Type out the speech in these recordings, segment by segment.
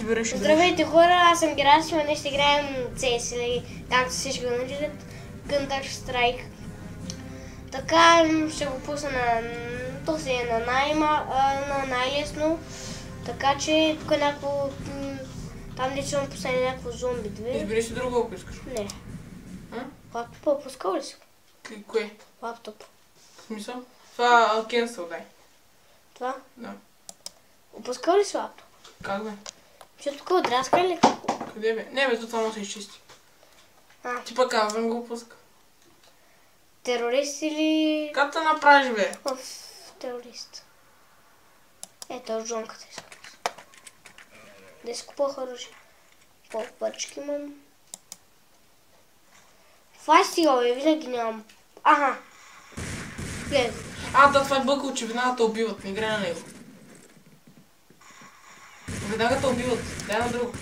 береш. Здравейте хора, аз съм Герасим, днес ще играем CS или както всички го наричат Counter Strike. Така ще го пусна на... То си е на най-лесно. Така че тук е някакво... Там не ще му пусне някакво зомби. Избери си друго, ако искаш. Не. Лаптопа опускал ли си? Кое? Лаптоп. В смисъл? Това cancel, дай. Това? Да. Опускал ли си лаптоп? Как бе? Че тук отраска ли? Къде бе? Не бе, това може да се изчисти. Ти пък казвам го опуска. Терорист или... Как да направиш бе? Терорист. Ето жонката иска. Да изкупах оръжие. Колко парички имам? Това е стига, бе, винаги нямам. Аха. Гледай. Да, това е бъка, очевидно те убиват. Не играй на него. Веднага те убиват. Дай на друг.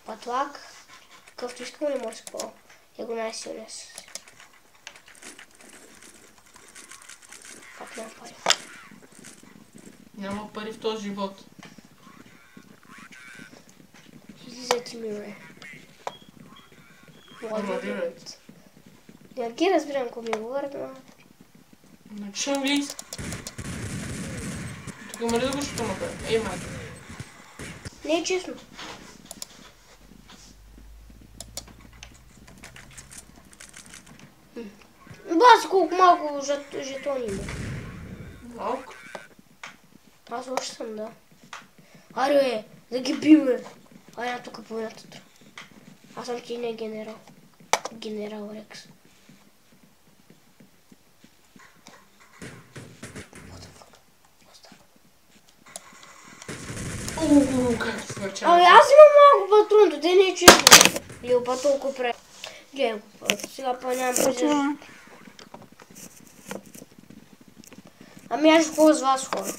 Патлак. Какъвто искам ли може да спала? Я го най-силния си. Пак няма пари. Няма пари в този живот. Излизай ти ми, бе. Владират. Не ги разбирам какво ми говорят, но... Начи английски. Тук има ли да го шутама, бе? Ей, майка. Не е честно. Бас, колко малко жетони има. Малко. Аз още съм, да. Аре, бе, да ги биме. Айде тук по едната. Аз съм ти не генерал. Генерал Рекс. Как се свърчава? Аз имам малко патрон, те не е честно. Или па толкова пре. Гледай го, сега па нямам призъжда. Аз ще ходя с вас, хора.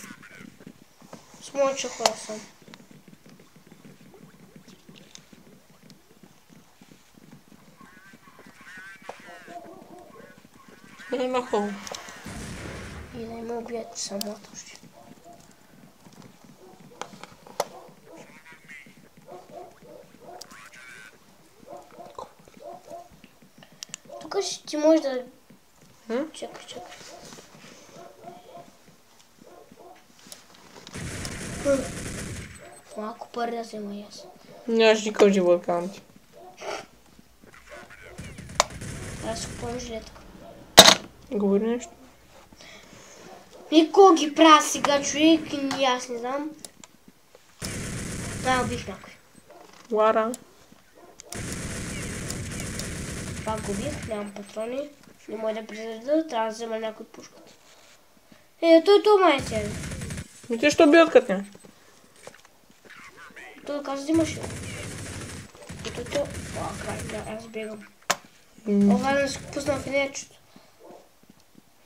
С моите хора съм. Има хубаво. И да ме убият самото още. Тук ще ти може да... Чакай. Малко пари да взема и аз. Нямаш никакъв живот, казвам ти. Аз ще купам жилетка. Говори нещо. И кой ги правя сега, човек? И аз не знам. Убих някой. Лара. Пак го бих, нямам патрони. Не мога да призаряда, трябва да взема някой пушката. Той май е. И те що бият като няма? Той каза, взимаш ли? Край, аз бегам. Да си пусна фенерчето.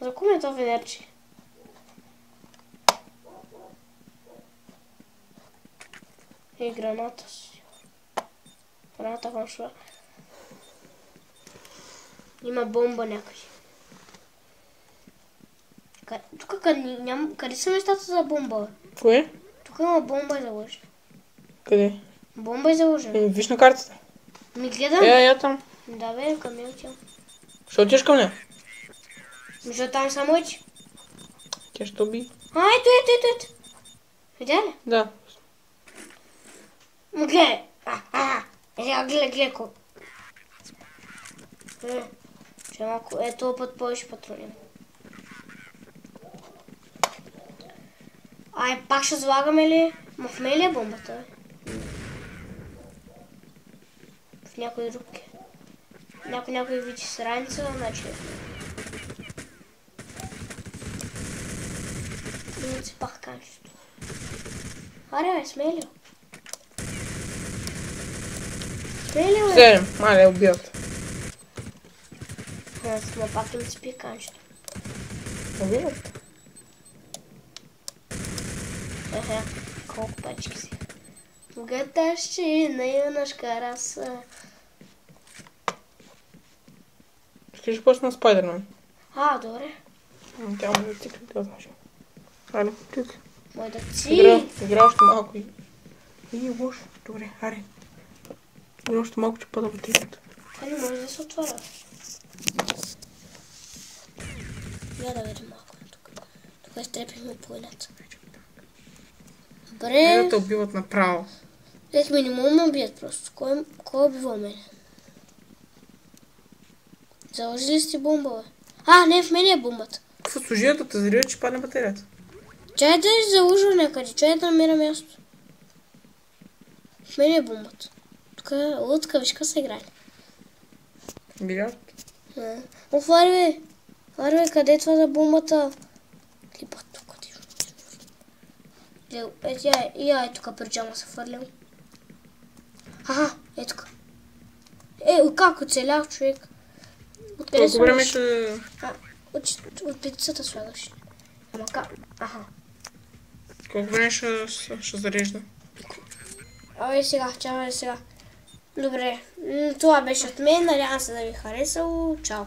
За кой е това фенерче? Граната си. Граната външва. Има бомба някъде. Тук къде са местата за бомба? Кое? Тук има бомба и заложена. Къде? Бомба и заложена. Виж на картата. Ми гледам. Я там. Да бе, към мен отивам. Ще отиш към нея? Защото там са моите. Тя ще уби. Ето. Видя ли? Да. Гледай. Гледай колко. Ще малко. Ето път повече патрони. Пак ще залагаме ли? В мен ли е бомбата? В някой друг. Някой види с раница, значи... Не си пах канчето. Аре, смели. Смели, бе. 7. Мале, убият. Ма пак им спи канчето. Убият? Колко пачки си. Гатащи на юношка раса. Ще почна Спайдермен. Добре. Тя му да ти какво знаеш. Аре, чук. Мой да Игра още малко и... лошо. Добре, аре. Игра още малко, че пада батерията. Не може да се отваря. Я да видим малко тук. Тук изтрепихме планета. Не да Добре. те убиват направо. Дет минимум ме убият просто. Кой убива мен? Заложили сте бомба, бе? А, не, в мен е бомбата. Какво служи да те зарива, че падне батерията? Чай да е заложил някъде. Чай да намира място. В мен е бомбата. Тук е лътка, виж къде са играли. Билярд? Отвари, бе. Отвари, бе, къде е това за бомбата? Клипа тук, ти. Е тук причама се фърлям. Аха, е тук. Как оцелял човек? Откъде Колко време слагаш? ще... От петицата слагаш. Ама как? Аха. Колко време ще зарежда? Абе сега, чакай сега. Добре, това беше от мен, надявам се да ви е харесало. Чао!